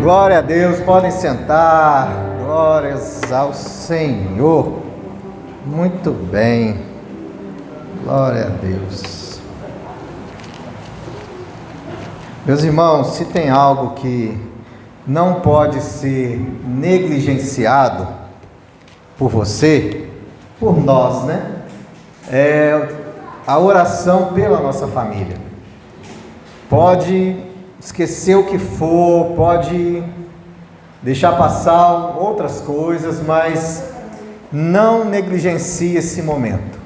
Glória a Deus, podem sentar. Glórias ao Senhor. Muito bem. Glória a Deus. Meus irmãos, se tem algo que não pode ser negligenciado por você, por nós, né? É a oração pela nossa família. Pode esquecer o que for, pode deixar passar outras coisas, mas não negligencie esse momento.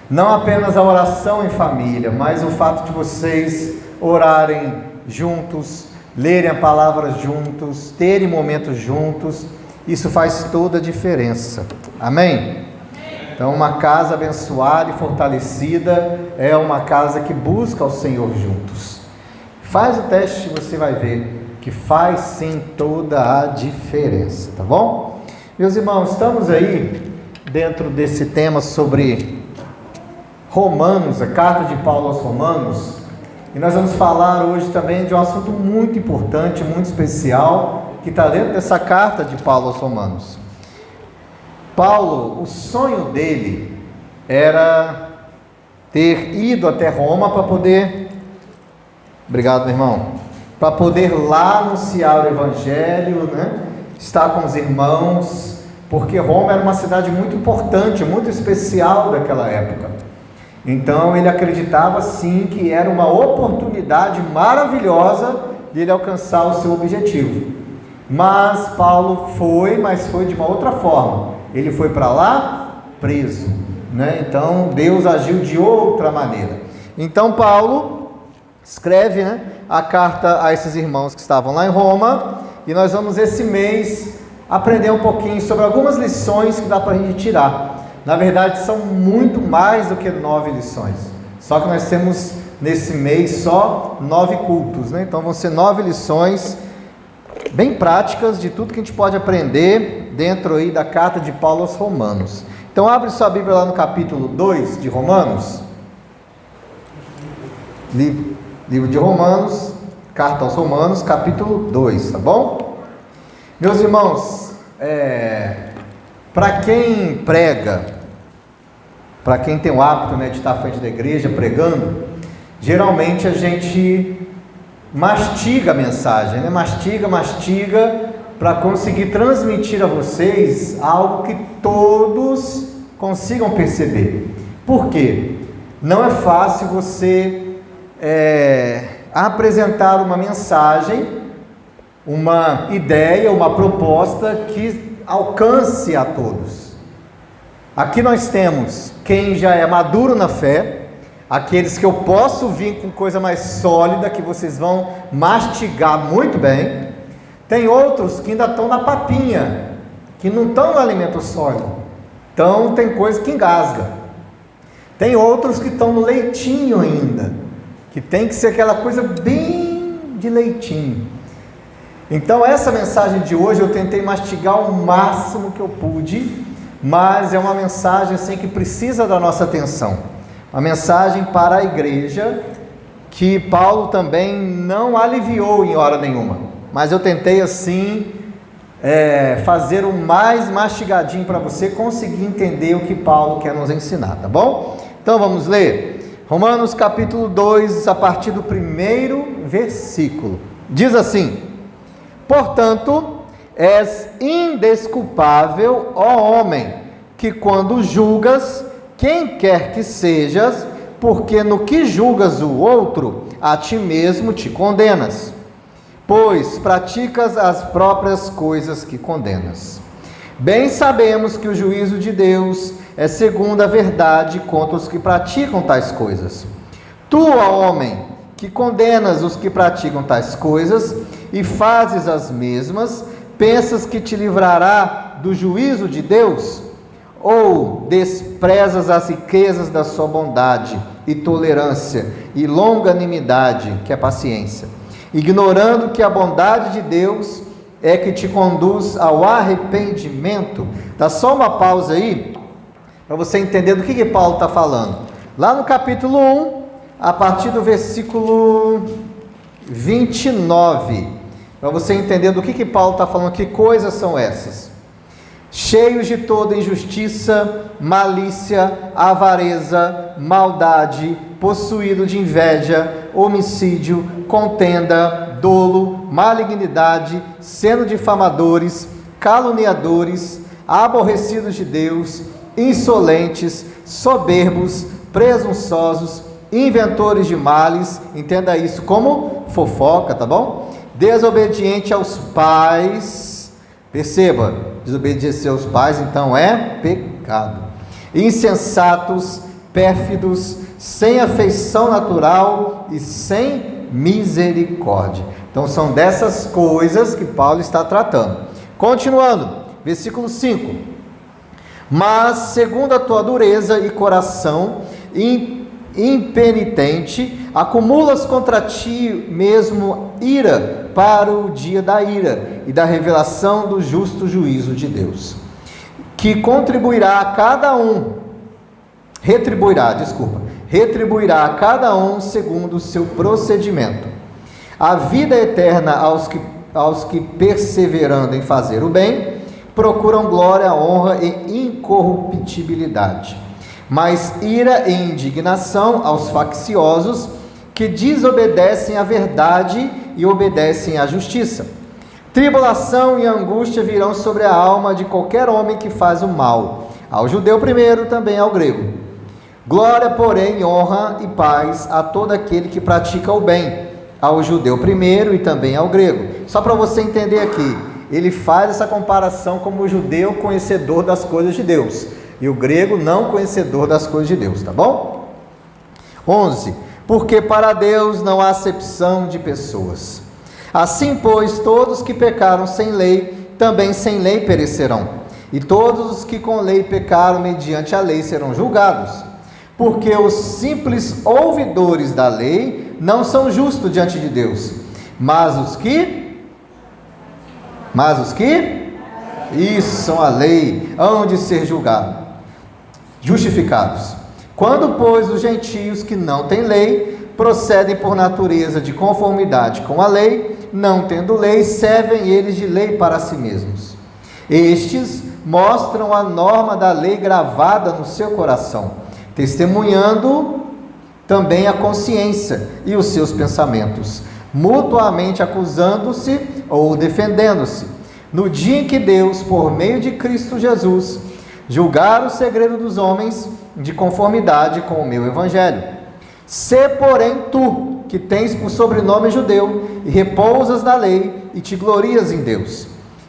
Não apenas a oração em família, mas o fato de vocês orarem juntos, lerem a palavra juntos, terem momentos juntos, isso faz toda a diferença. Amém? Então, uma casa abençoada e fortalecida é uma casa que busca o Senhor juntos. Faz o teste e você vai ver que faz sim toda a diferença, tá bom? Meus irmãos, estamos aí dentro desse tema sobre Romanos, a carta de Paulo aos Romanos, e nós vamos falar hoje também de um assunto muito importante, muito especial, que está dentro dessa carta de Paulo aos Romanos. Paulo, o sonho dele era ter ido até Roma para poder... Obrigado, meu irmão. Para poder lá anunciar o Evangelho, né? Estar com os irmãos, porque Roma era uma cidade muito importante, muito especial daquela época. Então ele acreditava sim que era uma oportunidade maravilhosa de ele alcançar o seu objetivo. Mas Paulo foi, mas foi de uma outra forma. Ele foi para lá preso, né? Então Deus agiu de outra maneira. Então Paulo escreve, né, a carta a esses irmãos que estavam lá em Roma, e nós vamos esse mês aprender um pouquinho sobre algumas lições que dá para a gente tirar. Na verdade são muito mais do que 9 lições, só que nós temos nesse mês só 9 cultos, né? Então vão ser 9 lições bem práticas de tudo que a gente pode aprender dentro aí da carta de Paulo aos Romanos. Então abre sua Bíblia lá no capítulo 2 de Romanos, livro de Romanos, carta aos Romanos, capítulo 2, tá bom? Meus irmãos, para quem prega, para quem tem o hábito, né, de estar à frente da igreja pregando, geralmente a gente mastiga a mensagem, né? Mastiga, para conseguir transmitir a vocês algo que todos consigam perceber. Por quê? Não é fácil você apresentar uma mensagem, uma ideia, uma proposta que alcance a todos. Aqui nós temos quem já é maduro na fé, aqueles que eu posso vir com coisa mais sólida, que vocês vão mastigar muito bem. Tem outros que ainda estão na papinha, que não estão no alimento sólido, então tem coisa que engasga. Tem outros que estão no leitinho ainda, que tem que ser aquela coisa bem de leitinho. Então essa mensagem de hoje eu tentei mastigar o máximo que eu pude, mas é uma mensagem assim que precisa da nossa atenção. Uma mensagem para a igreja que Paulo também não aliviou em hora nenhuma, mas eu tentei assim fazer o mais mastigadinho para você conseguir entender o que Paulo quer nos ensinar, tá bom? Então vamos ler Romanos capítulo 2, a partir do 1º versículo. Diz assim: portanto, és indesculpável, ó homem, que quando julgas quem quer que sejas, porque no que julgas o outro, a ti mesmo te condenas, pois praticas as próprias coisas que condenas. Bem sabemos que o juízo de Deus é segundo a verdade contra os que praticam tais coisas. Tu, ó homem, que condenas os que praticam tais coisas e fazes as mesmas, pensas que te livrará do juízo de Deus? Ou desprezas as riquezas da sua bondade e tolerância e longanimidade, que é paciência, ignorando que a bondade de Deus é que te conduz ao arrependimento? Dá só uma pausa aí, para você entender do que Paulo está falando. Lá no capítulo 1, a partir do versículo 29, para você entender do que Paulo está falando, que coisas são essas. Cheios de toda injustiça, malícia, avareza, maldade, possuído de inveja, homicídio, contenda, dolo, malignidade, sendo difamadores, caluniadores, aborrecidos de Deus, insolentes, soberbos, presunçosos, inventores de males, entenda isso como fofoca, tá bom? Desobediente aos pais, perceba, desobedecer aos pais então é pecado. Insensatos, pérfidos, sem afeição natural e sem misericórdia. Então são dessas coisas que Paulo está tratando. Continuando, versículo 5: mas segundo a tua dureza e coração impenitente, acumulas contra ti mesmo ira para o dia da ira e da revelação do justo juízo de Deus, que retribuirá a cada um segundo o seu procedimento. A vida eterna aos que perseverando em fazer o bem, procuram glória, honra e incorruptibilidade. Mas ira e indignação aos facciosos que desobedecem à verdade e obedecem à justiça. Tribulação e angústia virão sobre a alma de qualquer homem que faz o mal, ao judeu primeiro, também ao grego. Glória, porém, honra e paz a todo aquele que pratica o bem, ao judeu primeiro e também ao grego. Só para você entender aqui, ele faz essa comparação como o judeu conhecedor das coisas de Deus e o grego não conhecedor das coisas de Deus, tá bom? 11. Porque para Deus não há acepção de pessoas. Assim, pois, todos que pecaram sem lei, também sem lei perecerão. E todos os que com lei pecaram mediante a lei serão julgados. Porque os simples ouvidores da lei não são justos diante de Deus, mas os que isso são a lei, hão de ser justificados. Quando, pois, os gentios que não têm lei, procedem por natureza de conformidade com a lei, não tendo lei, servem eles de lei para si mesmos. Estes mostram a norma da lei gravada no seu coração, testemunhando também a consciência e os seus pensamentos, mutuamente acusando-se ou defendendo-se, no dia em que Deus, por meio de Cristo Jesus, julgar o segredo dos homens de conformidade com o meu evangelho. Se, porém, tu, que tens por sobrenome judeu, e repousas na lei, e te glorias em Deus,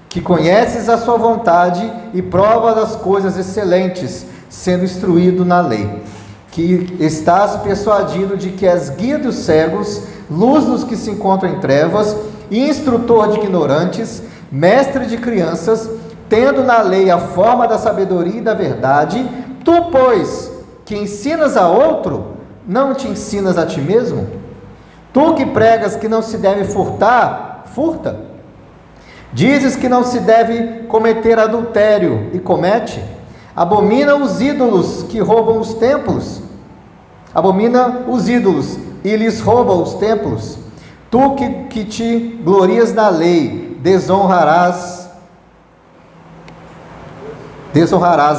que conheces a sua vontade e provas as coisas excelentes, sendo instruído na lei, que estás persuadido de que és guia dos cegos, luz dos que se encontram em trevas, instrutor de ignorantes, mestre de crianças, tendo na lei a forma da sabedoria e da verdade, tu, pois, que ensinas a outro, não te ensinas a ti mesmo? Tu que pregas que não se deve furtar, furta. Dizes que não se deve cometer adultério, e comete. Abomina os ídolos que roubam os templos. Abomina os ídolos e lhes rouba os templos. Tu que te glorias na lei, desonrarás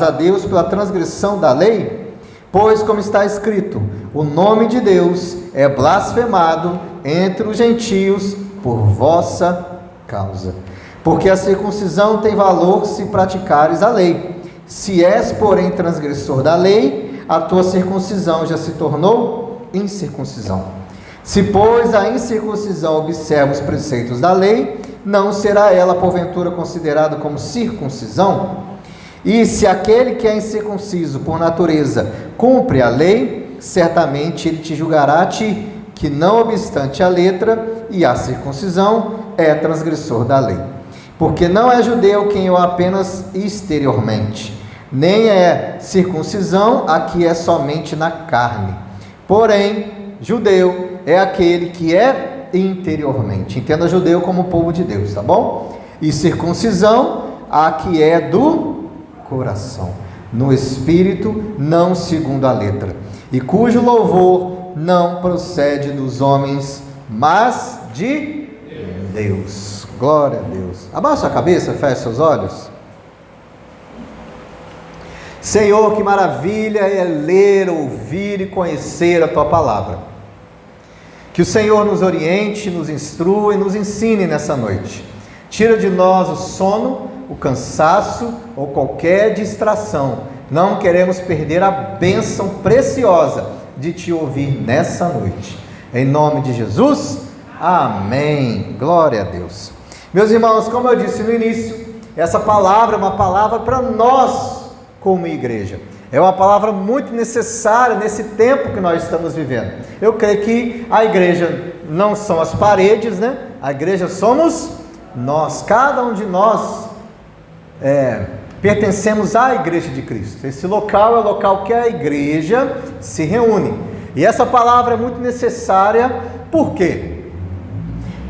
a Deus pela transgressão da lei? Pois, como está escrito, o nome de Deus é blasfemado entre os gentios por vossa causa. Porque a circuncisão tem valor se praticares a lei. Se és, porém, transgressor da lei, a tua circuncisão já se tornou incircuncisão. Se, pois, a incircuncisão observa os preceitos da lei, não será ela, porventura, considerada como circuncisão? E se aquele que é incircunciso por natureza cumpre a lei, certamente ele te julgará a ti, que não obstante a letra e a circuncisão, é transgressor da lei. Porque não é judeu quem o apenas exteriormente, nem é circuncisão a que é somente na carne. Porém, judeu é aquele que é interiormente. Entenda judeu como povo de Deus, tá bom? E circuncisão a que é do coração, no espírito, não segundo a letra, e cujo louvor não procede dos homens, mas de Deus. Glória a Deus. Abaixa a cabeça, feche seus olhos. Senhor, que maravilha é ler, ouvir e conhecer a Tua palavra. Que o Senhor nos oriente, nos instrua e nos ensine nessa noite. Tira de nós o sono, o cansaço ou qualquer distração. Não queremos perder a bênção preciosa de Te ouvir nessa noite. Em nome de Jesus, amém. Glória a Deus. Meus irmãos, como eu disse no início, essa palavra é uma palavra para nós como igreja. É uma palavra muito necessária nesse tempo que nós estamos vivendo. Eu creio que a igreja não são as paredes, né? A igreja somos nós. Cada um de nós pertencemos à igreja de Cristo. Esse local é o local que a igreja se reúne. E essa palavra é muito necessária, por quê?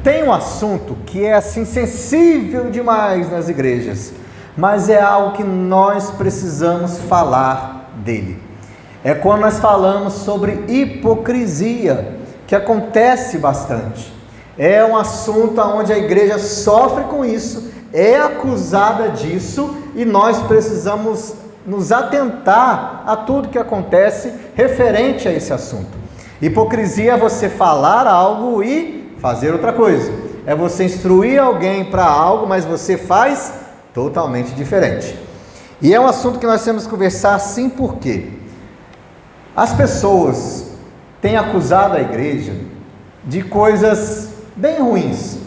Tem um assunto que é assim sensível demais nas igrejas, mas é algo que nós precisamos falar dele. É quando nós falamos sobre hipocrisia, que acontece bastante. É um assunto onde a igreja sofre com isso, é acusada disso, e nós precisamos nos atentar a tudo que acontece referente a esse assunto. Hipocrisia é você falar algo e fazer outra coisa. É você instruir alguém para algo, mas você faz totalmente diferente. E é um assunto que nós temos que conversar sim, porque as pessoas têm acusado a igreja de coisas bem ruins,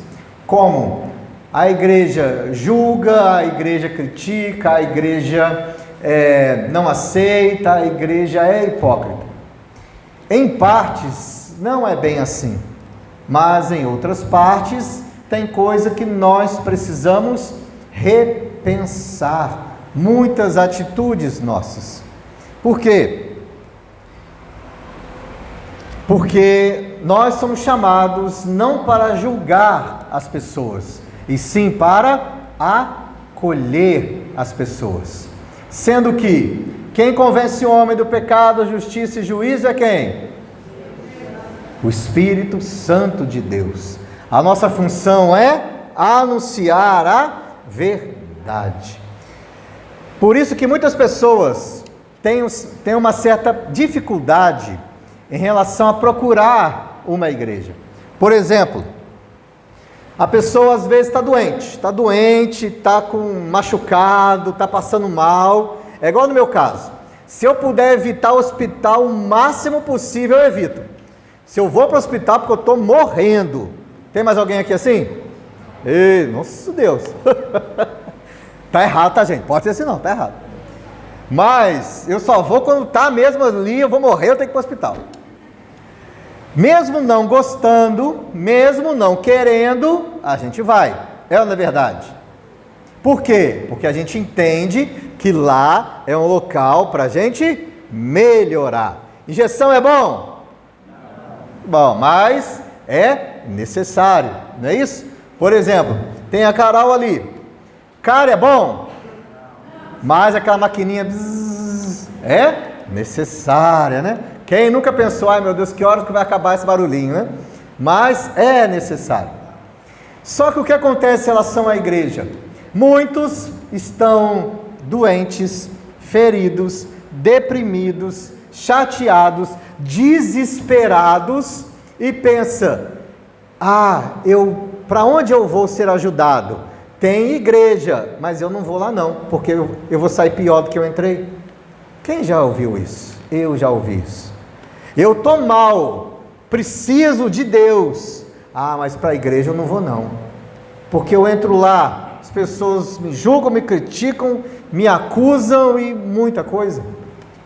como a igreja julga, a igreja critica, a igreja não aceita, a igreja é hipócrita. Em partes não é bem assim, mas em outras partes tem coisa que nós precisamos repensar, muitas atitudes nossas. Por quê? Porque nós somos chamados não para julgar as pessoas, e sim para acolher as pessoas. Sendo que quem convence o homem do pecado, justiça e juízo é quem? O Espírito Santo de Deus. A nossa função é anunciar a verdade. Por isso que muitas pessoas têm uma certa dificuldade em relação a procurar uma igreja. Por exemplo, a pessoa às vezes está doente, está machucado, está passando mal. É igual no meu caso. Se eu puder evitar o hospital o máximo possível, eu evito. Se eu vou para o hospital porque eu estou morrendo. Tem mais alguém aqui assim? Ei, nossa Deus. Tá errado, tá, gente? Pode ser assim não, tá errado. Mas eu só vou quando tá mesmo ali, eu vou morrer, eu tenho que ir para o hospital. Mesmo não gostando, mesmo não querendo, a gente vai. É ou não é verdade? Por quê? Porque a gente entende que lá é um local para a gente melhorar. Injeção é bom? Bom, mas é necessário, não é isso? Por exemplo, tem a Carol ali. Cara, é bom? Mas aquela maquininha é necessária, né? Quem nunca pensou, ai meu Deus, que horas que vai acabar esse barulhinho, né? Mas é necessário. Só que o que acontece em relação à igreja? Muitos estão doentes, feridos, deprimidos, chateados, desesperados e pensa, para onde eu vou ser ajudado? Tem igreja, mas eu não vou lá não, porque eu vou sair pior do que eu entrei. Quem já ouviu isso? Eu já ouvi isso. Eu estou mal, preciso de Deus. Mas para a igreja eu não vou não, porque eu entro lá, as pessoas me julgam, me criticam, me acusam e muita coisa.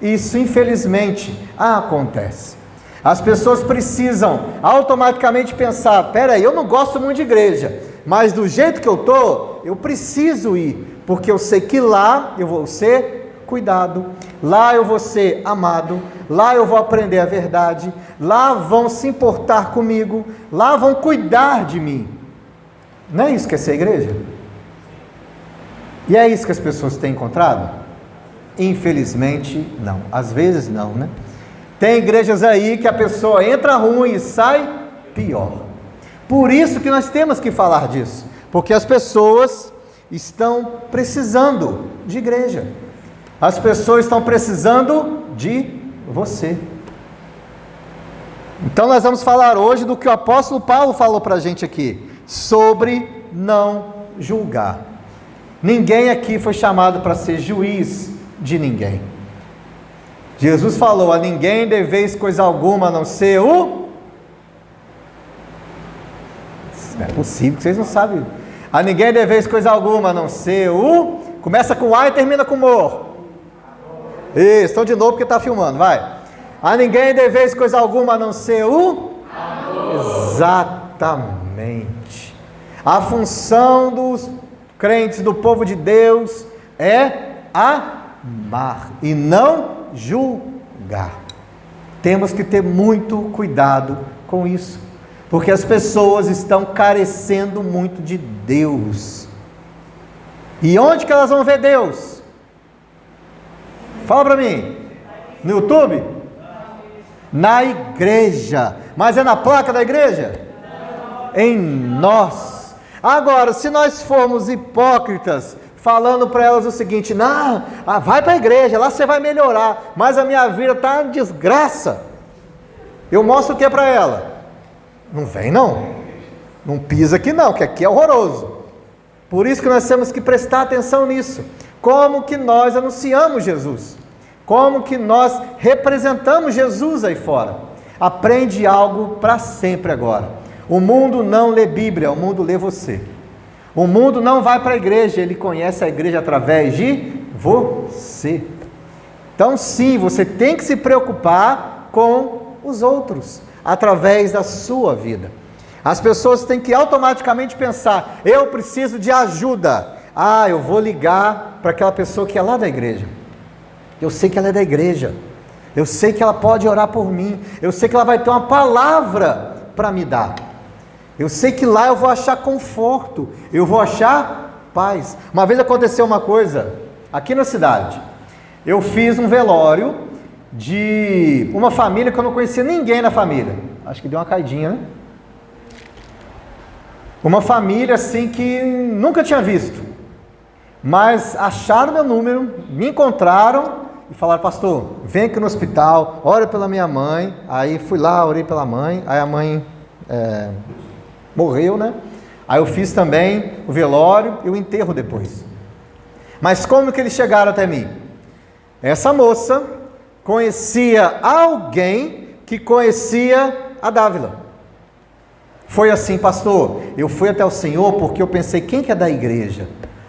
Isso infelizmente acontece. As pessoas precisam automaticamente pensar, peraí, eu não gosto muito de igreja, mas do jeito que eu estou, eu preciso ir, porque eu sei que lá eu vou ser cuidado, lá eu vou ser amado, lá eu vou aprender a verdade, lá vão se importar comigo, lá vão cuidar de mim. Não é isso que é ser igreja? E é isso que as pessoas têm encontrado? Infelizmente não, às vezes não, né? Tem igrejas aí que a pessoa entra ruim e sai pior. Por isso que nós temos que falar disso, Porque as pessoas estão precisando de igreja. As pessoas estão precisando de você. Então nós vamos falar hoje do que o apóstolo Paulo falou para a gente aqui, sobre não julgar. Ninguém aqui foi chamado para ser juiz de ninguém. Jesus falou: a ninguém deveis coisa alguma a não ser o... Não é possível que vocês não sabem. A ninguém deveis coisa alguma a não ser o... Começa com A e termina com mor. Isso, então de novo porque está filmando, vai. A ninguém deveis coisa alguma a não ser o... Amor. Exatamente. A função dos crentes, do povo de Deus, é amar e não julgar. Temos que ter muito cuidado com isso, porque as pessoas estão carecendo muito de Deus. E onde que elas vão ver Deus? Fala para mim. No YouTube? Na igreja. Mas é na placa da igreja? Em nós. Agora, se nós formos hipócritas, falando para elas o seguinte: não, vai para a igreja, lá você vai melhorar, mas a minha vida está uma desgraça, eu mostro o que para ela? Não vem não, não pisa aqui não, que aqui é horroroso. Por isso que nós temos que prestar atenção nisso. Como que nós anunciamos Jesus? Como que nós representamos Jesus aí fora? Aprende algo para sempre agora. O mundo não lê Bíblia, o mundo lê você. O mundo não vai para a igreja, ele conhece a igreja através de você. Então sim, você tem que se preocupar com os outros, através da sua vida. As pessoas têm que automaticamente pensar: eu preciso de ajuda. Eu vou ligar para aquela pessoa que é lá da igreja. Eu sei que ela é da igreja. Eu sei que ela pode orar por mim. Eu sei que ela vai ter uma palavra para me dar. Eu sei que lá eu vou achar conforto, eu vou achar paz. Uma vez aconteceu uma coisa aqui na cidade. Eu fiz um velório de uma família que eu não conhecia ninguém na família. Acho que deu uma caidinha, né? Uma família assim que nunca tinha visto. Mas acharam meu número, me encontraram e falaram: pastor, vem aqui no hospital, ora pela minha mãe. Aí fui lá, orei pela mãe. Aí a mãe... morreu, né? Aí eu fiz também o velório e o enterro depois. Mas como que eles chegaram até mim? Essa moça conhecia alguém que conhecia a Dávila. Foi assim: pastor, eu fui até o senhor porque eu pensei, quem que é da igreja?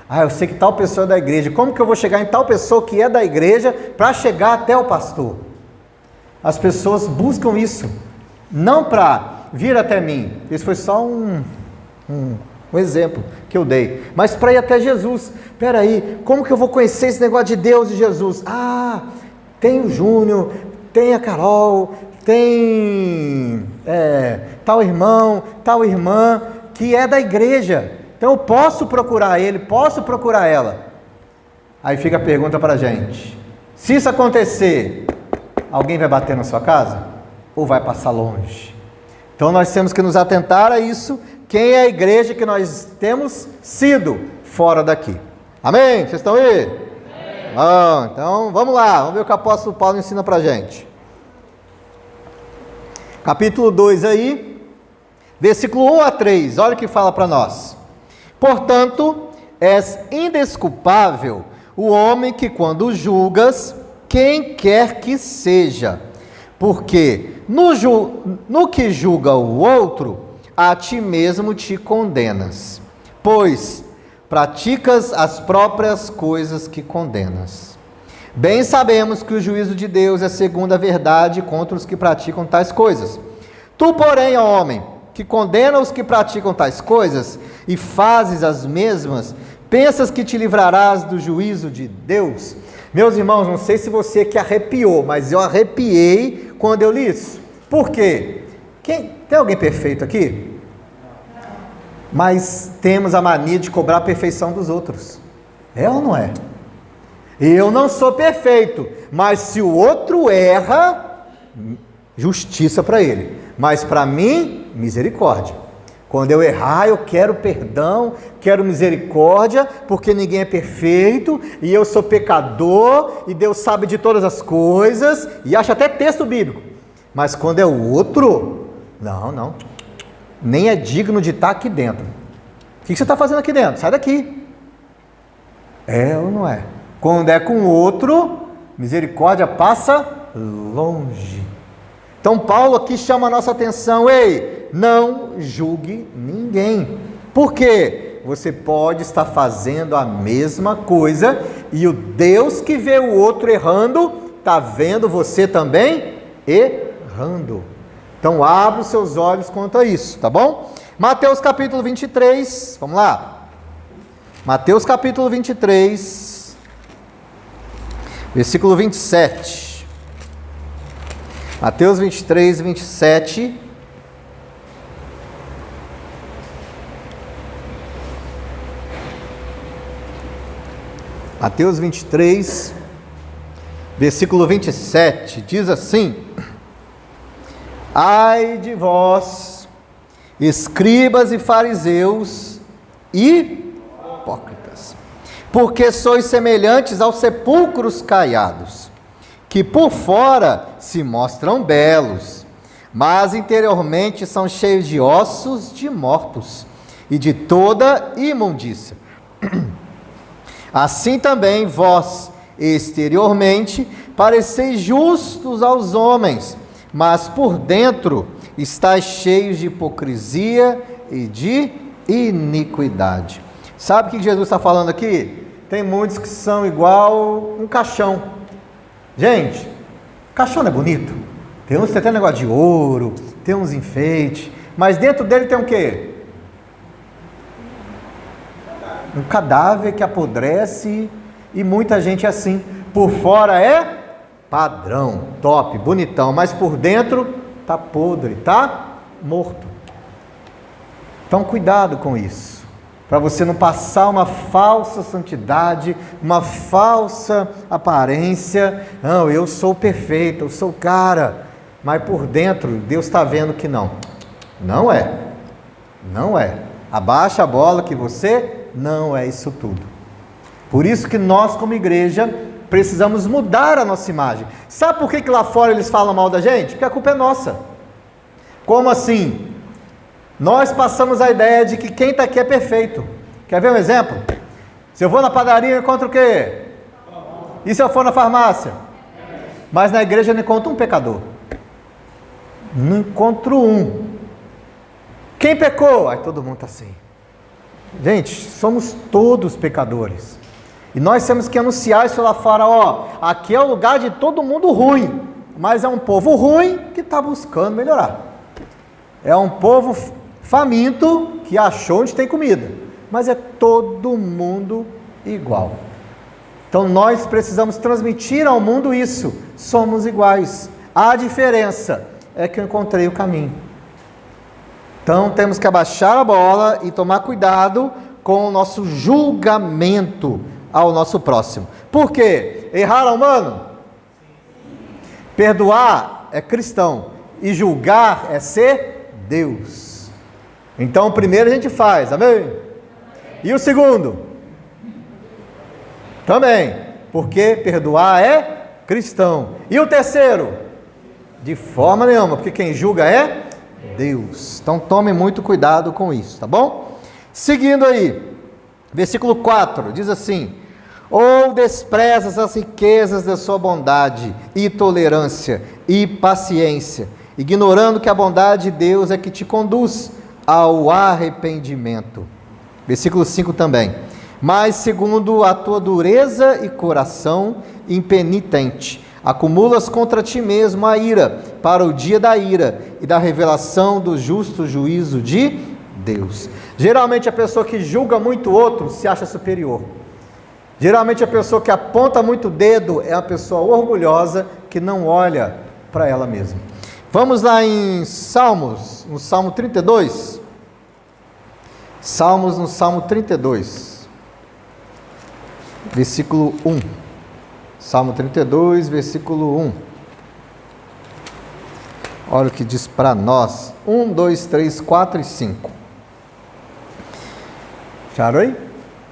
Eu sei que tal pessoa é da igreja. Como que eu vou chegar em tal pessoa que é da igreja para chegar até o pastor? As pessoas buscam isso, não para vir até mim. Isso foi só um exemplo que eu dei. Mas para ir até Jesus. Espera aí, como que eu vou conhecer esse negócio de Deus e Jesus? Tem o Júnior, tem a Carol, tem tal irmão, tal irmã que é da igreja. Então eu posso procurar ele, posso procurar ela. Aí fica a pergunta para a gente: se isso acontecer, alguém vai bater na sua casa? Ou vai passar longe? Então nós temos que nos atentar a isso. Quem é a igreja que nós temos sido fora daqui? Amém? Vocês estão aí? Amém. Então vamos lá, vamos ver o que o apóstolo Paulo ensina para a gente. Capítulo 2 aí, versículo 1 a 3, olha o que fala para nós. Portanto, és indesculpável o homem que, quando julgas, quem quer que seja, porque no que julga o outro, a ti mesmo te condenas, pois praticas as próprias coisas que condenas. Bem sabemos que o juízo de Deus é segundo a verdade contra os que praticam tais coisas. Tu, porém, ó homem, que condena os que praticam tais coisas e fazes as mesmas, pensas que te livrarás do juízo de Deus? Meus irmãos, não sei se você que arrepiou, mas eu arrepiei quando eu li isso. Por quê? Tem alguém perfeito aqui? Mas temos a mania de cobrar a perfeição dos outros. É ou não é? Eu não sou perfeito, mas se o outro erra, justiça para ele. Mas para mim, misericórdia. Quando eu errar, eu quero perdão, quero misericórdia, porque ninguém é perfeito, e eu sou pecador, e Deus sabe de todas as coisas, e acha até texto bíblico. Mas quando é o outro, não, nem é digno de estar aqui dentro. O que você está fazendo aqui dentro? Sai daqui. É ou não é? Quando é com o outro, misericórdia passa longe. Então Paulo aqui chama a nossa atenção: ei, não julgue ninguém. Por quê? Você pode estar fazendo a mesma coisa e o Deus que vê o outro errando, está vendo você também errando. Então abra os seus olhos quanto a isso, tá bom? Mateus capítulo 23, vamos lá. Mateus capítulo 23, versículo 27. Mateus 23, 27. Mateus 23, versículo 27, diz assim: ai de vós, escribas e fariseus, hipócritas, porque sois semelhantes aos sepulcros caiados, que por fora se mostram belos, mas interiormente são cheios de ossos de mortos e de toda imundícia. Assim também vós, exteriormente, pareceis justos aos homens, mas por dentro estáis cheios de hipocrisia e de iniquidade. Sabe o que Jesus está falando aqui? Tem muitos que são igual um caixão. Gente, caixão não é bonito? Tem uns que tem negócio de ouro, tem uns enfeites, mas dentro dele tem o quê? Um cadáver que apodrece, e muita gente é assim. Por fora é padrão, top, bonitão, mas por dentro está podre, está morto. Então cuidado com isso, para você não passar uma falsa santidade, uma falsa aparência. Não, eu sou perfeito, eu sou o cara, mas por dentro Deus está vendo que não é. Abaixa a bola que você não é isso tudo. Por isso que nós, como igreja, precisamos mudar a nossa imagem. Sabe por que lá fora eles falam mal da gente? Porque a culpa é nossa. Como assim? Nós passamos a ideia de que quem está aqui é perfeito. Quer ver um exemplo? Se eu vou na padaria, eu encontro o quê? E se eu for na farmácia? Mas na igreja eu não encontro um pecador. Não encontro um. Quem pecou? Aí todo mundo está assim. Gente, somos todos pecadores. E nós temos que anunciar isso lá fora, aqui é o lugar de todo mundo ruim, mas é um povo ruim que está buscando melhorar. É um povo faminto que achou onde tem comida, mas é todo mundo igual. Então nós precisamos transmitir ao mundo isso, somos iguais. A diferença é que eu encontrei o caminho. Então temos que abaixar a bola e tomar cuidado com o nosso julgamento ao nosso próximo. Por quê? Errar é humano? Perdoar é cristão. E julgar é ser Deus. Então o primeiro a gente faz, amém? E o segundo? Também. Porque perdoar é cristão. E o terceiro? De forma nenhuma, porque quem julga é Deus. Então tome muito cuidado com isso, tá bom? Seguindo aí, versículo 4, diz assim: ou desprezas as riquezas da sua bondade e tolerância e paciência, ignorando que a bondade de Deus é que te conduz ao arrependimento. Versículo 5 também: mas segundo a tua dureza e coração impenitente, acumulas contra ti mesmo a ira, para o dia da ira e da revelação do justo juízo de Deus. Geralmente a pessoa que julga muito o outro se acha superior. Geralmente a pessoa que aponta muito o dedo é uma pessoa orgulhosa que não olha para ela mesma. Vamos lá em Salmos, no Salmo 32. Salmos no Salmo 32, versículo 1. Salmo 32, versículo 1. Olha o que diz para nós. 1, 2, 3, 4 e 5. Acharam aí?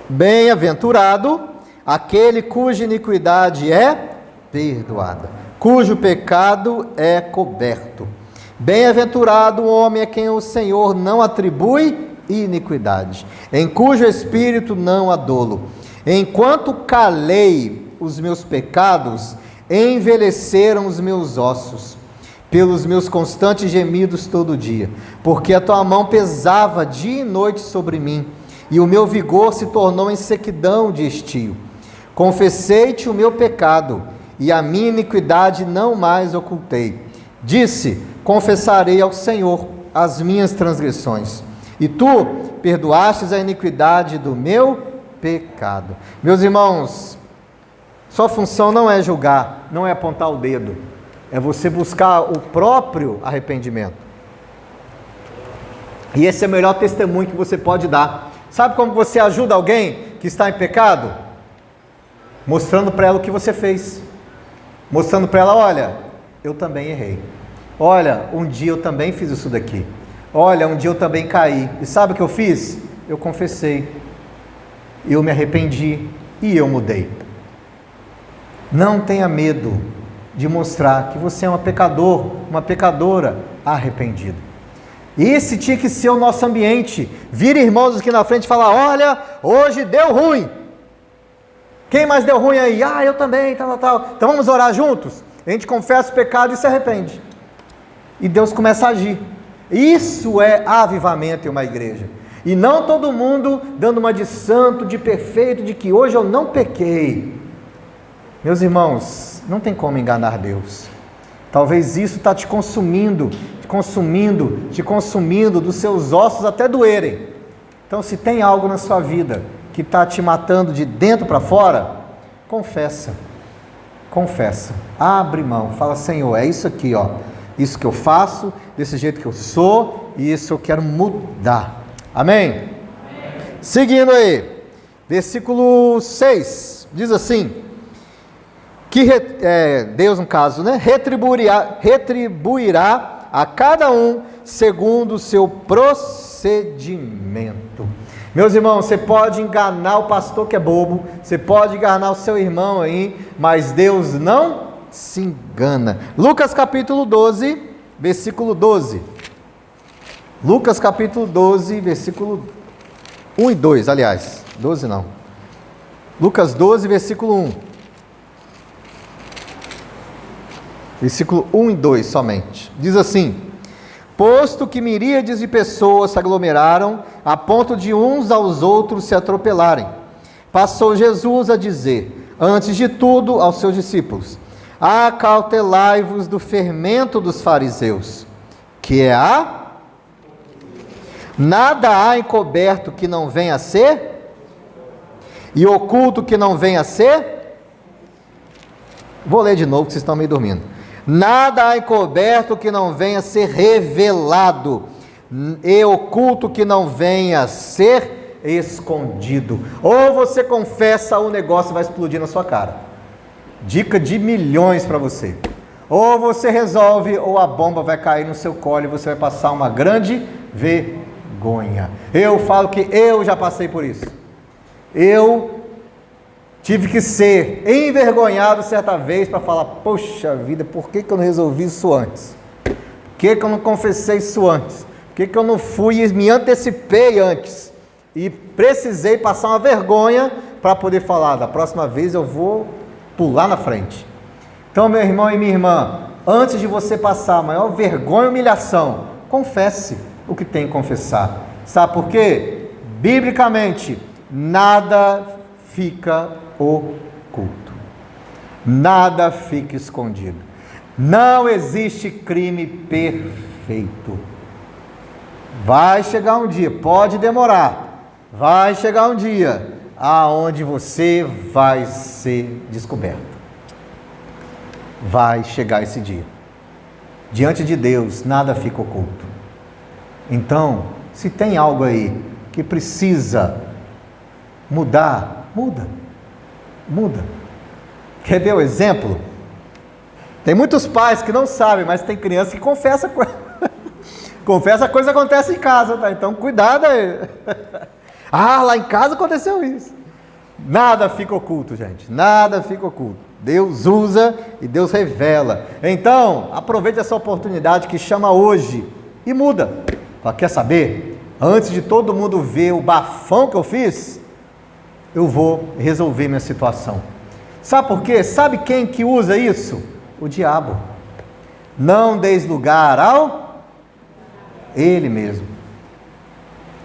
Bem-aventurado aquele cuja iniquidade é perdoada, cujo pecado é coberto. Bem-aventurado o homem a quem o Senhor não atribui iniquidade, em cujo espírito não há dolo. Enquanto calei os meus pecados, envelheceram os meus ossos, pelos meus constantes gemidos todo dia, porque a tua mão pesava dia e noite sobre mim, e o meu vigor se tornou em sequidão de estio. Confessei-te o meu pecado, e a minha iniquidade não mais ocultei. Disse: confessarei ao Senhor as minhas transgressões, e tu perdoastes a iniquidade do meu pecado. Meus irmãos, sua função não é julgar, não é apontar o dedo, é você buscar o próprio arrependimento. E esse é o melhor testemunho que você pode dar. Sabe como você ajuda alguém que está em pecado? Mostrando para ela o que você fez. Mostrando para ela: olha, eu também errei. Olha, um dia eu também fiz isso daqui. Olha, um dia eu também caí. E sabe o que eu fiz? Eu confessei. Eu me arrependi e eu mudei. Não tenha medo de mostrar que você é um pecador, uma pecadora arrependida. Esse tinha que ser o nosso ambiente. Vir irmãos aqui na frente e falar: olha, hoje deu ruim. Quem mais deu ruim aí? Ah, eu também, tal. Então vamos orar juntos? A gente confessa o pecado e se arrepende. E Deus começa a agir. Isso é avivamento em uma igreja. E não todo mundo dando uma de santo, de perfeito, de que hoje eu não pequei. Meus irmãos, não tem como enganar Deus. Talvez isso está te consumindo, dos seus ossos até doerem. Então, se tem algo na sua vida que está te matando de dentro para fora, confessa. Abre mão, fala: Senhor, é isso aqui, ó. Isso que eu faço, desse jeito que eu sou, e isso eu quero mudar. Amém? Amém. Seguindo aí, versículo 6, diz assim: que Deus, no caso, né, retribuirá a cada um segundo o seu procedimento. Meus irmãos, você pode enganar o pastor que é bobo, você pode enganar o seu irmão aí, mas Deus não se engana. Lucas capítulo 12, versículo 12. Lucas capítulo 12, versículo 1 e 2, aliás, 12 não. Lucas 12, versículo 1. Versículo 1 e 2 somente. Diz assim: posto que miríades de pessoas se aglomeraram, a ponto de uns aos outros se atropelarem, passou Jesus a dizer, antes de tudo, aos seus discípulos: acautelai-vos do fermento dos fariseus, que é nada há encoberto que não venha a ser, e oculto que não venha a ser. Vou ler de novo, que vocês estão meio dormindo. Nada há encoberto que não venha a ser revelado, e oculto que não venha a ser escondido. Ou você confessa, o negócio vai explodir na sua cara. Dica de milhões para você. Ou você resolve, ou a bomba vai cair no seu colo e você vai passar uma grande vergonha. Eu falo que eu já passei por isso. Eu tive que ser envergonhado certa vez para falar: poxa vida, por que eu não resolvi isso antes? Por que eu não confessei isso antes? Por que eu não fui e me antecipei antes? E precisei passar uma vergonha para poder falar: da próxima vez eu vou pular na frente. Então, meu irmão e minha irmã, antes de você passar a maior vergonha e humilhação, confesse o que tem que confessar. Sabe por quê? Biblicamente, nada fica oculto, nada fica escondido. Não existe crime perfeito. Vai chegar um dia, pode demorar, vai chegar um dia aonde você vai ser descoberto. Vai chegar esse dia. Diante de Deus, nada fica oculto. Então, se tem algo aí que precisa mudar, muda. Quer ver o exemplo? Tem muitos pais que não sabem, mas tem criança que confessa coisa acontece em casa, tá? Então cuidado aí. Ah, lá em casa aconteceu isso. Nada fica oculto, gente. Nada fica oculto. Deus usa e Deus revela. Então, aproveite essa oportunidade que chama hoje e muda. Quer saber? Antes de todo mundo ver o bafão que eu fiz, eu vou resolver minha situação. Sabe por quê? Sabe quem que usa isso? O diabo. Não deis lugar ao ele mesmo.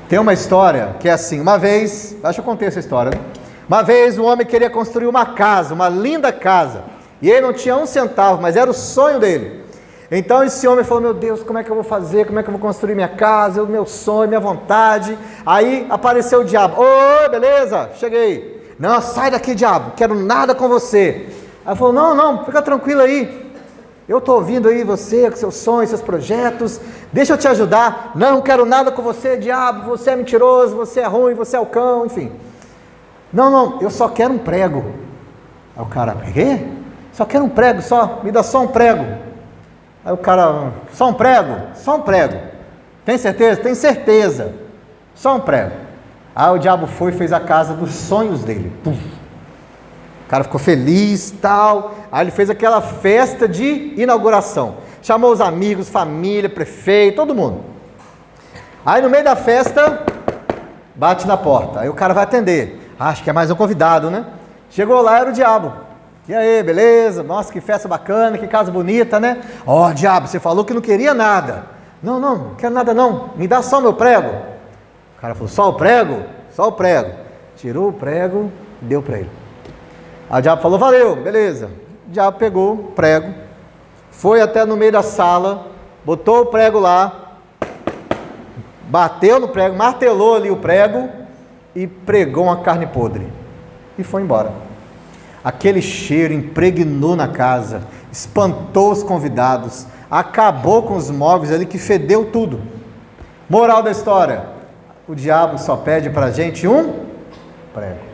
Tem uma história que é assim, uma vez, acho que eu contei essa história, né? Uma vez um homem queria construir uma casa, uma linda casa, e ele não tinha um centavo, mas era o sonho dele. Então esse homem falou, meu Deus, como é que eu vou fazer, como é que eu vou construir minha casa, o meu sonho, minha vontade. Aí apareceu o diabo, oi, beleza, cheguei. Não, sai daqui, diabo, quero nada com você. Aí falou, não, fica tranquilo aí. Eu estou ouvindo aí você, com seus sonhos, seus projetos, deixa eu te ajudar. Não quero nada com você, diabo, você é mentiroso, você é ruim, você é o cão, enfim. Não, eu só quero um prego. Aí o cara, quê? Só quero um prego, me dá só um prego. Aí o cara, só um prego? Só um prego. Tem certeza? Tem certeza. Só um prego. Aí o diabo foi e fez a casa dos sonhos dele. Puf. O cara ficou feliz, tal. Aí ele fez aquela festa de inauguração. Chamou os amigos, família, prefeito, todo mundo. Aí no meio da festa, bate na porta. Aí o cara vai atender. Acho que é mais um convidado, né? Chegou lá, era o diabo. E aí, beleza? Nossa, que festa bacana, que casa bonita, né? Ó, diabo, você falou que não queria nada. Não quero nada não. Me dá só o meu prego. O cara falou, só o prego? Só o prego. Tirou o prego e deu para ele. Aí o diabo falou, valeu, beleza. O diabo pegou o prego, foi até no meio da sala, botou o prego lá, bateu no prego, martelou ali o prego e pregou uma carne podre. E foi embora. Aquele cheiro impregnou na casa, espantou os convidados, acabou com os móveis ali que fedeu tudo. Moral da história, o diabo só pede pra gente um prego.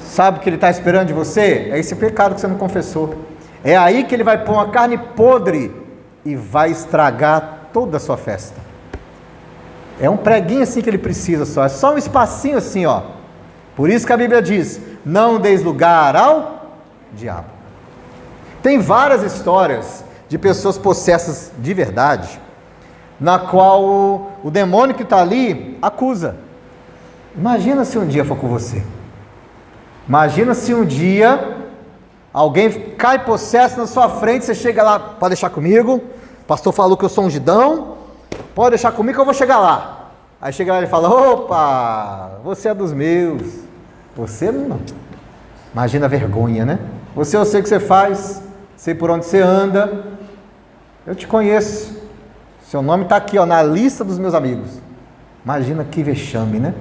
Sabe o que ele está esperando de você? É esse pecado que você não confessou. É aí que ele vai pôr uma carne podre e vai estragar toda a sua festa. É um preguinho assim que ele precisa só, é só um espacinho assim, ó. Por isso que a Bíblia diz, não deis lugar ao diabo. Tem várias histórias de pessoas possessas de verdade, na qual o demônio que está ali acusa. Imagina se um dia for com você. Imagina se um dia alguém cai possesso na sua frente, você chega lá, pode deixar comigo, o pastor falou que eu sou ungidão, pode deixar comigo que eu vou chegar lá. Aí chega lá e fala, opa, você é dos meus. Você não. Imagina a vergonha, né? Você, eu sei o que você faz, sei por onde você anda, eu te conheço, seu nome está aqui, ó, na lista dos meus amigos. Imagina que vexame, né?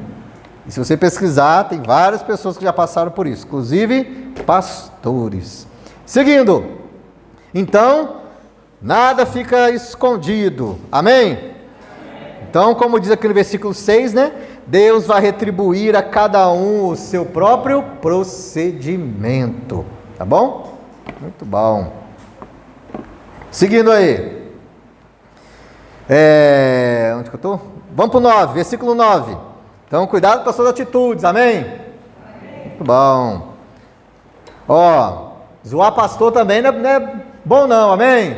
E se você pesquisar, tem várias pessoas que já passaram por isso, inclusive pastores. Seguindo, então, nada fica escondido, amém? Então, como diz aqui no versículo 6, né? Deus vai retribuir a cada um o seu próprio procedimento, tá bom? Muito bom. Seguindo aí, onde que eu estou? Vamos para o 9, versículo 9. Então, cuidado com as suas atitudes, amém? Amém. Muito bom. Ó, zoar pastor também não é bom não, amém?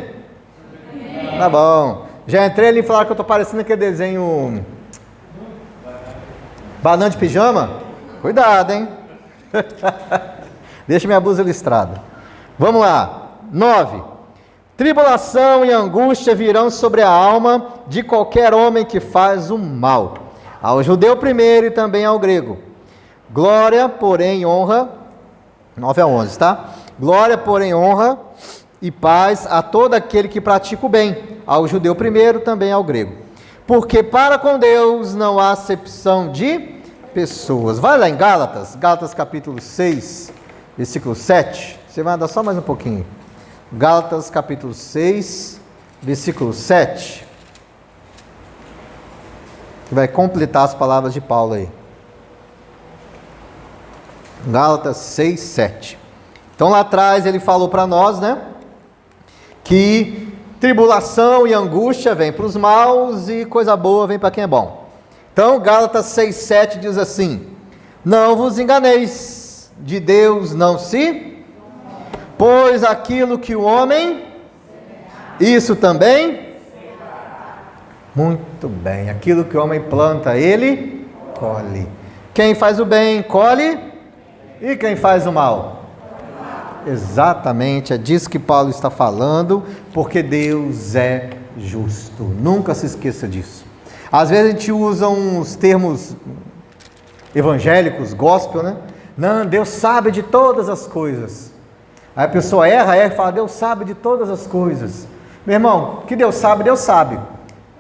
Amém. Tá bom. Já entrei ali e falaram que eu estou parecendo aquele desenho banana de pijama. Cuidado, hein? Deixa minha blusa listrada. Vamos lá. 9. Tribulação e angústia virão sobre a alma de qualquer homem que faz o mal. Ao judeu primeiro e também ao grego. Glória, porém, honra, 9 a 11, tá? Glória, porém, honra e paz a todo aquele que pratica o bem, ao judeu primeiro, também ao grego. Porque para com Deus não há acepção de pessoas. Vai lá em Gálatas, Gálatas capítulo 6, versículo 7. Você vai andar só mais um pouquinho. Gálatas capítulo 6, versículo 7. Que vai completar as palavras de Paulo aí. Gálatas 6, 7. Então lá atrás ele falou para nós, né? Que tribulação e angústia vem para os maus e coisa boa vem para quem é bom. Então, Gálatas 6,7 diz assim: não vos enganeis, de Deus não se, pois aquilo que o homem, isso também, muito bem, aquilo que o homem planta, ele colhe. Quem faz o bem, colhe, e quem faz o mal? Exatamente, é disso que Paulo está falando, porque Deus é justo, nunca se esqueça disso. Às vezes a gente usa uns termos evangélicos, gospel, né? Não, Deus sabe de todas as coisas. Aí a pessoa erra e fala, Deus sabe de todas as coisas. Meu irmão, que Deus sabe,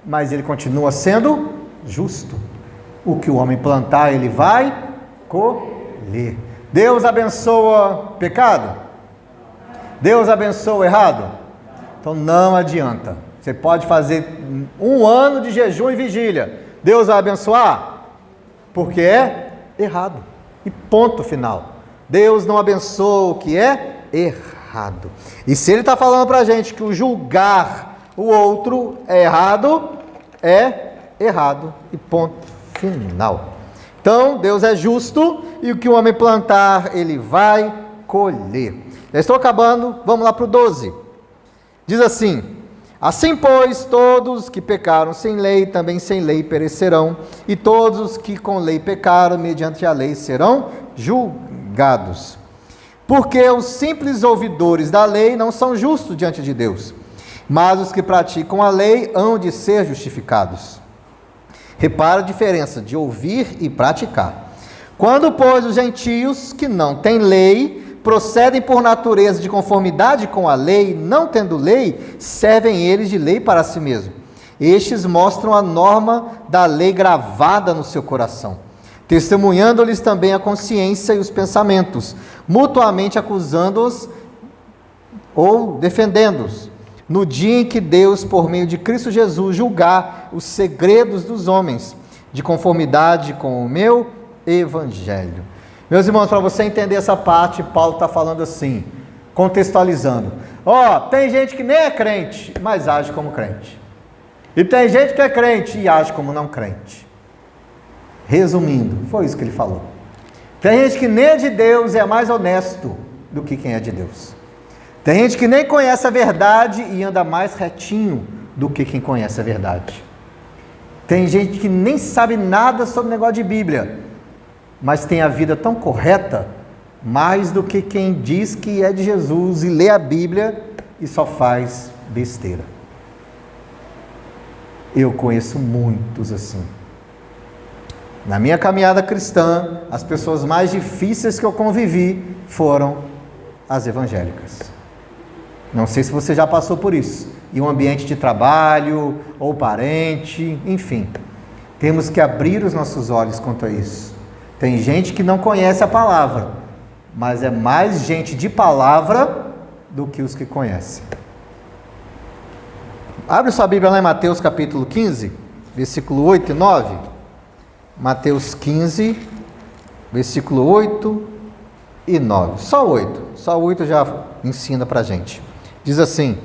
mas Ele continua sendo justo. O que o homem plantar, ele vai colher. Deus abençoa pecado? Deus abençoa errado? Então não adianta. Você pode fazer 1 ano de jejum e vigília. Deus vai abençoar? Porque é errado. E ponto final. Deus não abençoa o que é errado. E se Ele está falando para a gente que o julgar o outro é errado e ponto final. Então, Deus é justo e o que o homem plantar, ele vai colher. Já estou acabando, vamos lá para o 12. Diz assim: assim, pois, todos que pecaram sem lei, também sem lei perecerão, e todos os que com lei pecaram, mediante a lei, serão julgados. Porque os simples ouvidores da lei não são justos diante de Deus, mas os que praticam a lei hão de ser justificados. Repara a diferença de ouvir e praticar. Quando, pois, os gentios que não têm lei procedem por natureza de conformidade com a lei, não tendo lei, servem eles de lei para si mesmos. Estes mostram a norma da lei gravada no seu coração, testemunhando-lhes também a consciência e os pensamentos, mutuamente acusando-os ou defendendo-os, no dia em que Deus, por meio de Cristo Jesus, julgar os segredos dos homens, de conformidade com o meu evangelho. Meus irmãos, para você entender essa parte, Paulo está falando assim, contextualizando. Tem gente que nem é crente, mas age como crente. E tem gente que é crente e age como não crente. Resumindo, foi isso que ele falou. Tem gente que nem é de Deus e é mais honesto do que quem é de Deus. Tem gente que nem conhece a verdade e anda mais retinho do que quem conhece a verdade. Tem gente que nem sabe nada sobre o negócio de Bíblia, mas tem a vida tão correta, mais do que quem diz que é de Jesus e lê a Bíblia e só faz besteira. Eu conheço muitos assim. Na minha caminhada cristã, as pessoas mais difíceis que eu convivi foram as evangélicas. Não sei se você já passou por isso, em um ambiente de trabalho, ou parente, enfim. Temos que abrir os nossos olhos quanto a isso. Tem gente que não conhece a palavra, mas é mais gente de palavra do que os que conhecem. Abre sua Bíblia lá em Mateus capítulo 15, versículo 8 e 9. Mateus 15, versículo 8 e 9. Só 8. Só 8 já ensina para a gente. Diz assim: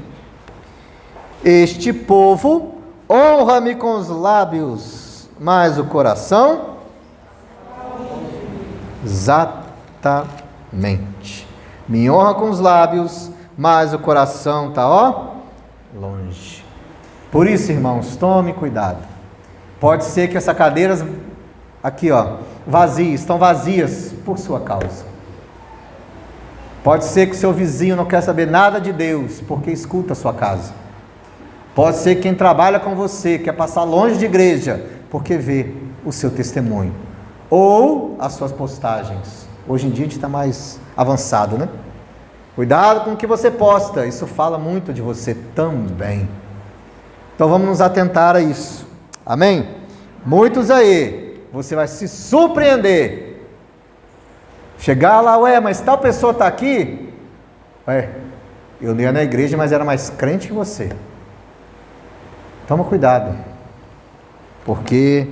este povo honra-me com os lábios, mas o coração... Exatamente. Me honra com os lábios, mas o coração está, longe. Por isso, irmãos, tome cuidado. Pode ser que essas cadeiras aqui, vazias, estão vazias por sua causa. Pode ser que o seu vizinho não quer saber nada de Deus, porque escuta a sua casa. Pode ser que quem trabalha com você quer passar longe de igreja, porque vê o seu testemunho. Ou as suas postagens. Hoje em dia a gente está mais avançado, né? Cuidado com o que você posta, isso fala muito de você também. Então vamos nos atentar a isso. Amém? Muitos aí, você vai se surpreender. Chegar lá, mas tal pessoa está aqui? Eu não ia na igreja, mas era mais crente que você. Toma cuidado, porque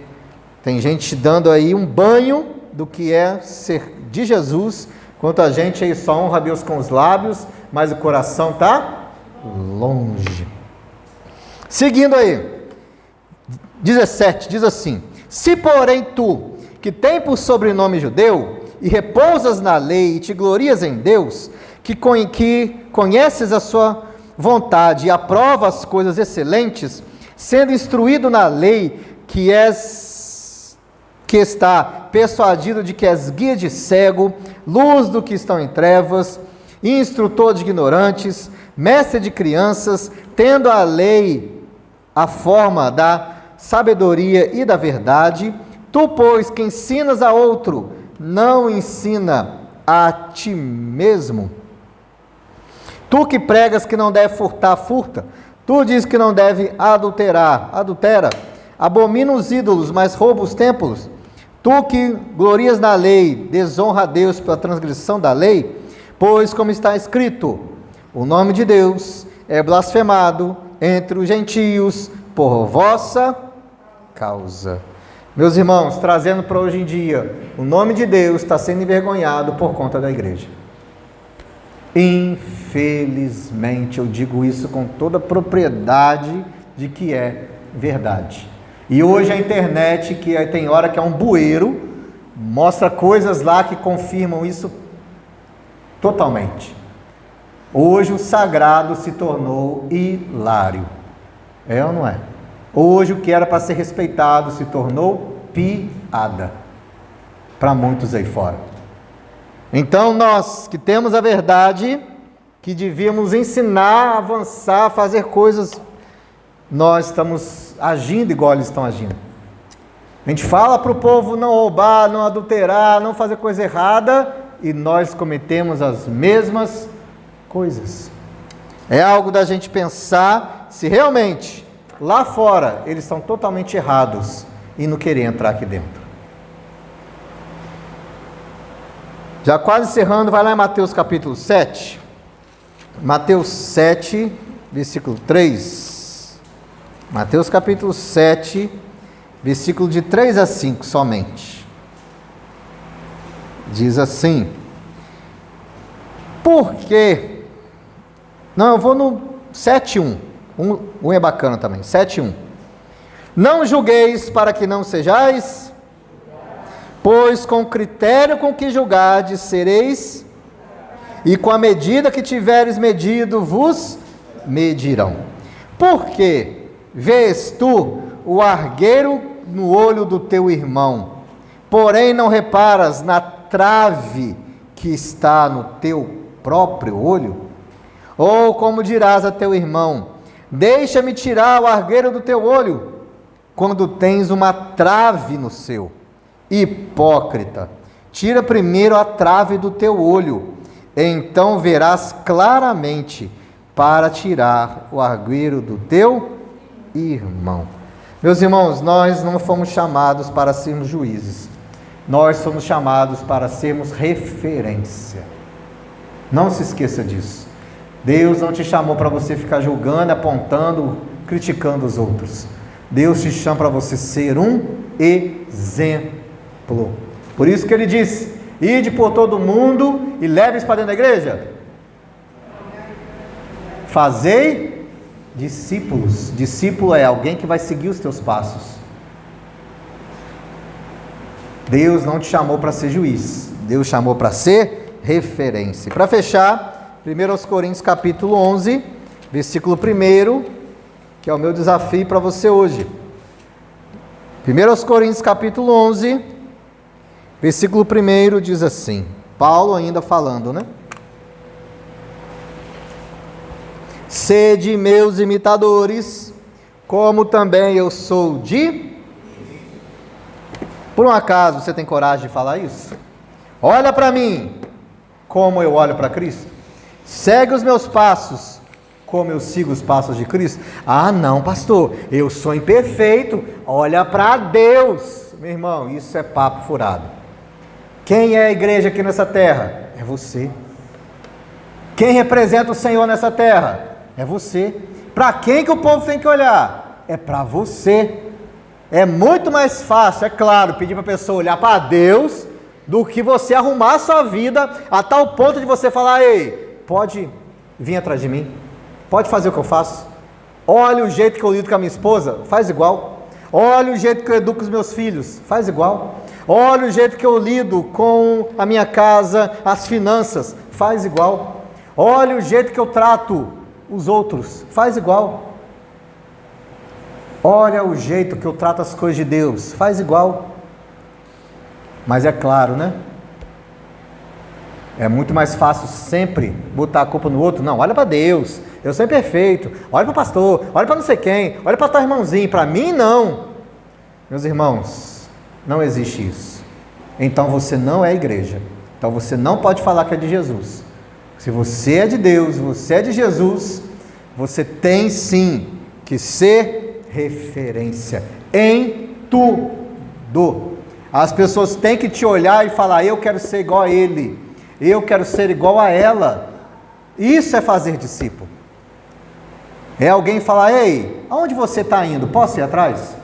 tem gente dando aí um banho do que é ser de Jesus, enquanto a gente aí só honra a Deus com os lábios, mas o coração está longe. Seguindo aí, 17, diz assim: Se, porém, tu, que tem por sobrenome judeu, e repousas na lei, e te glorias em Deus, que conheces a sua vontade, e aprova as coisas excelentes, sendo instruído na lei, que está persuadido de que és guia de cego, luz do que estão em trevas, instrutor de ignorantes, mestre de crianças, tendo a lei a forma da sabedoria e da verdade, tu, pois, que ensinas a outro, não ensina a ti mesmo. Tu que pregas que não deve furtar, furta. Tu diz que não deve adulterar, adultera. Abomina os ídolos, mas rouba os templos. Tu que glorias na lei, desonra a Deus pela transgressão da lei, pois, como está escrito, o nome de Deus é blasfemado entre os gentios por vossa causa. Meus irmãos, trazendo para hoje em dia, o nome de Deus está sendo envergonhado por conta da igreja. Infelizmente, eu digo isso com toda a propriedade de que é verdade. E hoje a internet, que tem hora que é um bueiro, mostra coisas lá que confirmam isso totalmente. Hoje o sagrado se tornou hilário. É ou não é? Hoje o que era para ser respeitado se tornou piada para muitos aí fora. Então nós que temos a verdade, que devíamos ensinar, avançar, fazer coisas, nós estamos agindo igual eles estão agindo. A gente fala para o povo não roubar, não adulterar, não fazer coisa errada, e nós cometemos as mesmas coisas. É algo da gente pensar se realmente lá fora eles estão totalmente errados e não querer entrar aqui dentro. Já quase encerrando, vai lá em Mateus capítulo 7. Mateus 7, versículo 3. Mateus capítulo 7, versículo de 3 a 5 somente. Diz assim: porque... Não, eu vou no 7:1. Um é bacana também. 7:1. Não julgueis para que não sejais, pois com o critério com que julgardes sereis, e com a medida que tiveres medido vos medirão. Porque vês tu o argueiro no olho do teu irmão, porém não reparas na trave que está no teu próprio olho? Ou como dirás a teu irmão: deixa-me tirar o argueiro do teu olho, quando tens uma trave no seu? Hipócrita, tira primeiro a trave do teu olho, então verás claramente para tirar o argueiro do teu irmão. Meus irmãos, nós não fomos chamados para sermos juízes, nós somos chamados para sermos referência. Não se esqueça disso. Deus não te chamou para você ficar julgando, apontando, criticando os outros. Deus te chama para você ser um exemplo. Por isso que ele disse: ide por todo mundo e leve isso para dentro da igreja. Fazei discípulos. Discípulo é alguém que vai seguir os teus passos. Deus não te chamou para ser juiz, Deus chamou para ser referência. Para fechar, 1 Coríntios capítulo 11, versículo 1, que é o meu desafio para você hoje. 1 Coríntios capítulo 11, versículo 1 diz assim, Paulo ainda falando, né? Sede meus imitadores, como também eu sou de... Por um acaso você tem coragem de falar isso? Olha para mim, como eu olho para Cristo. Segue os meus passos, como eu sigo os passos de Cristo. Ah não, pastor, eu sou imperfeito. Olha para Deus. Meu irmão, isso é papo furado. Quem é a igreja aqui nessa terra? É você. Quem representa o Senhor nessa terra? É você. Para quem que o povo tem que olhar? É para você. É muito mais fácil, é claro, pedir para a pessoa olhar para Deus do que você arrumar a sua vida a tal ponto de você falar: ei, pode vir atrás de mim, pode fazer o que eu faço, olha o jeito que eu lido com a minha esposa, faz igual. Olha o jeito que eu educo os meus filhos, faz igual. Olha o jeito que eu lido com a minha casa, as finanças, faz igual. Olha o jeito que eu trato os outros, faz igual. Olha o jeito que eu trato as coisas de Deus, faz igual. Mas é claro, né? É muito mais fácil sempre botar a culpa no outro. Não, olha para Deus, eu sou imperfeito. Olha para o pastor, olha para não sei quem, olha para teu irmãozinho. Para mim, não. Meus irmãos, não existe isso. Então você não é igreja. Então você não pode falar que é de Jesus. Se você é de Deus, você é de Jesus, você tem sim que ser referência em tudo. As pessoas têm que te olhar e falar: eu quero ser igual a ele, eu quero ser igual a ela. Isso é fazer discípulo. É alguém falar: ei, aonde você está indo? Posso ir atrás?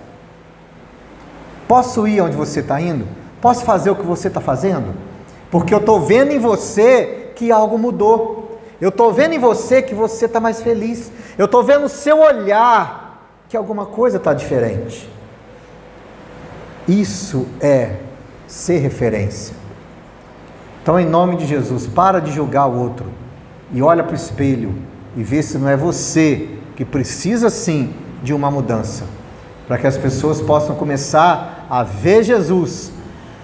Posso ir onde você está indo? Posso fazer o que você está fazendo? Porque eu estou vendo em você que algo mudou. Eu estou vendo em você que você está mais feliz. Eu estou vendo no seu olhar que alguma coisa está diferente. Isso é ser referência. Então, em nome de Jesus, para de julgar o outro e olha para o espelho e vê se não é você que precisa sim de uma mudança, para que as pessoas possam começar a ver Jesus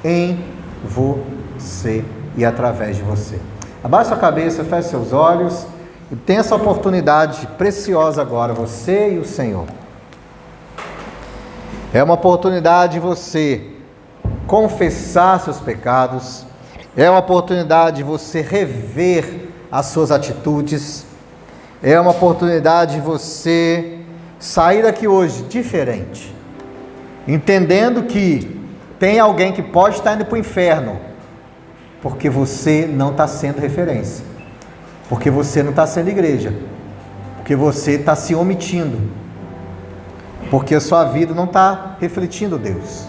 em você e através de você. Abaixe sua cabeça, feche seus olhos e tenha essa oportunidade preciosa agora, você e o Senhor. É uma oportunidade de você confessar seus pecados, é uma oportunidade de você rever as suas atitudes, é uma oportunidade de você sair daqui hoje diferente, entendendo que tem alguém que pode estar indo para o inferno, porque você não está sendo referência, porque você não está sendo igreja, porque você está se omitindo, porque a sua vida não está refletindo Deus.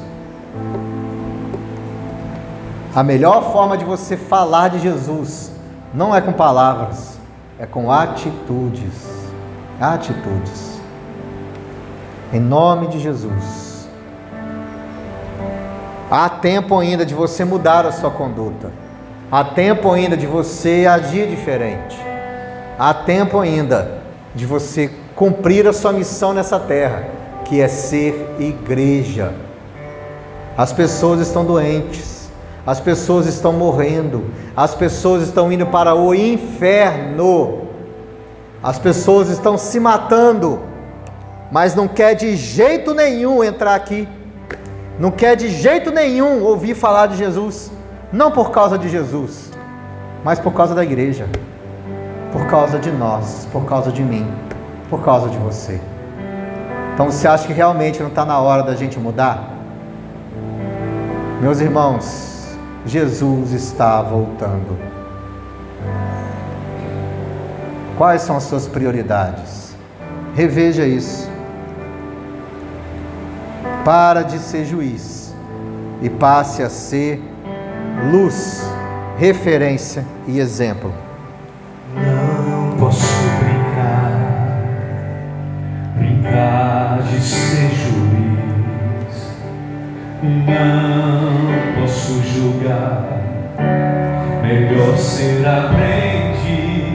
A melhor forma de você falar de Jesus não é com palavras, é com atitudes. Atitudes. Em nome de Jesus. Há tempo ainda de você mudar a sua conduta. Há tempo ainda de você agir diferente. Há tempo ainda de você cumprir a sua missão nessa terra, que é ser igreja. As pessoas estão doentes, as pessoas estão morrendo, as pessoas estão indo para o inferno, as pessoas estão se matando, mas não quer de jeito nenhum entrar aqui, não quer de jeito nenhum ouvir falar de Jesus, não por causa de Jesus, mas por causa da igreja, por causa de nós, por causa de mim, por causa de você. Então você acha que realmente não está na hora da gente mudar? Meus irmãos, Jesus está voltando. Quais são as suas prioridades? Reveja isso. Para de ser juiz e passe a ser luz, referência e exemplo. Não posso brincar de ser juiz, não posso julgar, melhor ser aprendiz.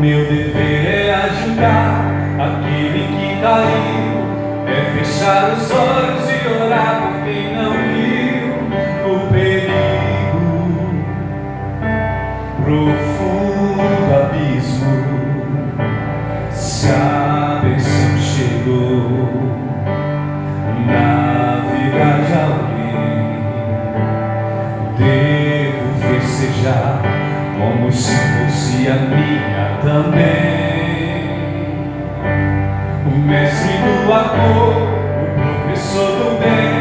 Meu dever é ajudar aquele que caiu, é fechar os olhos e orar por quem não viu o perigo, profundo abismo. Se a bênção chegou na vida de alguém, devo festejar como se fosse a minha também. O mestre do amor, o professor do bem,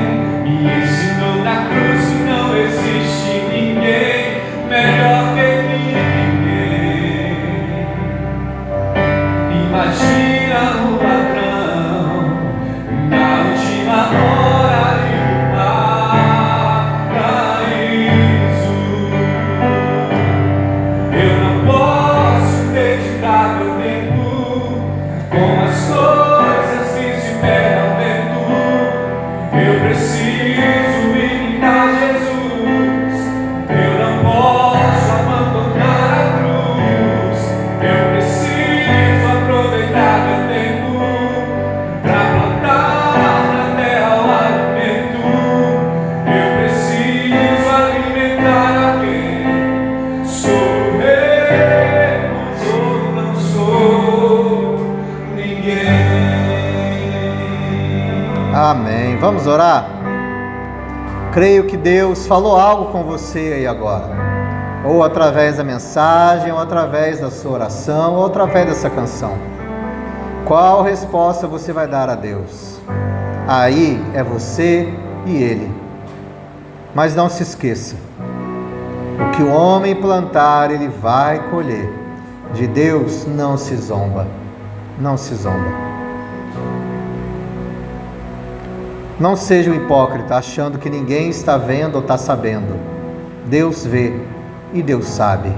me ensinou na cruz que não existe ninguém melhor que ninguém. Imagina o ladrão na última hora de paraíso. Eu não posso dedicar meu tempo com as coisas que se perdem ao vento. Vamos orar? Creio que Deus falou algo com você aí agora, ou através da mensagem, ou através da sua oração, ou através dessa canção. Qual resposta você vai dar a Deus? Aí é você e Ele. Mas não se esqueça, o que o homem plantar, ele vai colher. De Deus não se zomba, não se zomba. Não seja um hipócrita, achando que ninguém está vendo ou está sabendo. Deus vê e Deus sabe.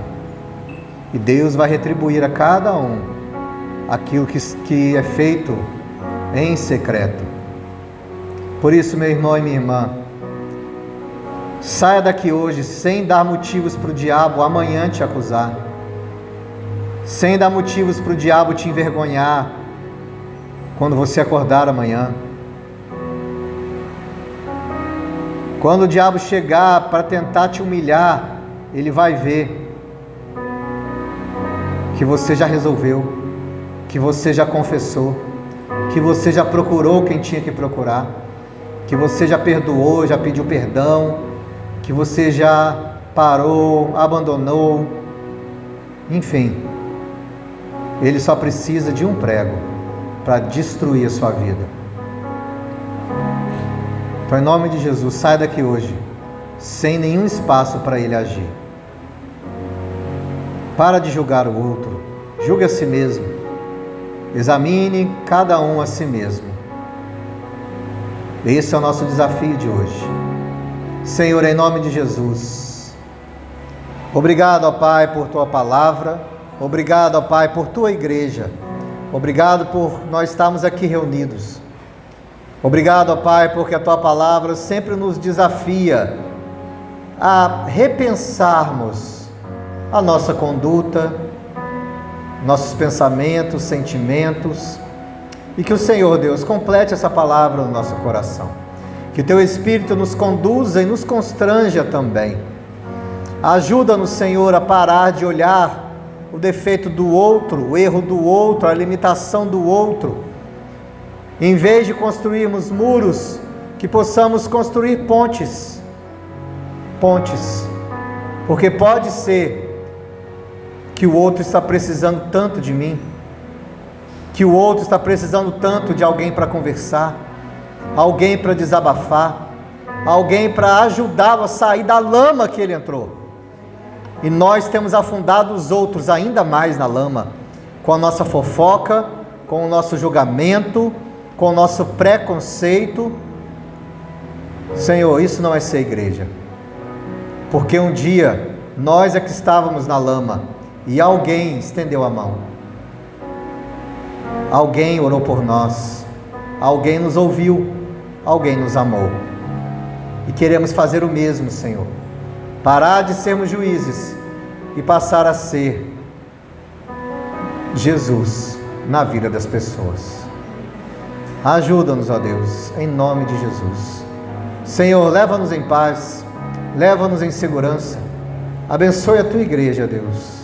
E Deus vai retribuir a cada um aquilo que é feito em secreto. Por isso, meu irmão e minha irmã, saia daqui hoje sem dar motivos para o diabo amanhã te acusar, sem dar motivos para o diabo te envergonhar quando você acordar amanhã. Quando o diabo chegar para tentar te humilhar, ele vai ver que você já resolveu, que você já confessou, que você já procurou quem tinha que procurar, que você já perdoou, já pediu perdão, que você já parou, abandonou, enfim. Ele só precisa de um prego para destruir a sua vida. Então, em nome de Jesus, sai daqui hoje sem nenhum espaço para ele agir. Para de julgar o outro, julgue a si mesmo. Examine cada um a si mesmo. Esse é o nosso desafio de hoje. Senhor, em nome de Jesus, obrigado, ó Pai, por Tua palavra, obrigado, ó Pai, por Tua igreja, obrigado por nós estarmos aqui reunidos, obrigado, ó Pai, porque a Tua palavra sempre nos desafia a repensarmos a nossa conduta, nossos pensamentos, sentimentos, e que o Senhor Deus complete essa palavra no nosso coração. Que Teu Espírito nos conduza e nos constranja também. Ajuda-nos, Senhor, a parar de olhar o defeito do outro, o erro do outro, a limitação do outro. Em vez de construirmos muros, que possamos construir pontes. Pontes. Porque pode ser que o outro está precisando tanto de mim, que o outro está precisando tanto de alguém para conversar, alguém para desabafar, alguém para ajudá-lo a sair da lama que ele entrou. E nós temos afundado os outros ainda mais na lama, com a nossa fofoca, com o nosso julgamento, com o nosso preconceito. Senhor, isso não é ser igreja. Porque um dia nós é que estávamos na lama e alguém estendeu a mão. Alguém orou por nós, alguém nos ouviu, alguém nos amou. E queremos fazer o mesmo, Senhor. Parar de sermos juízes e passar a ser Jesus na vida das pessoas. Ajuda-nos, ó Deus, em nome de Jesus. Senhor, leva-nos em paz, leva-nos em segurança. Abençoe a Tua igreja, Deus.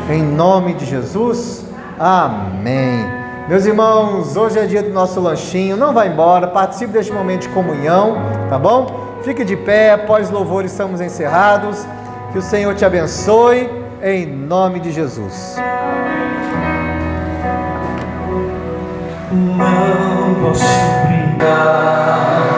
Em nome de Jesus, amém. Meus irmãos, hoje é dia do nosso lanchinho, não vá embora, participe deste momento de comunhão, tá bom? Fique de pé, após louvor estamos encerrados, que o Senhor te abençoe, em nome de Jesus. Não posso brindar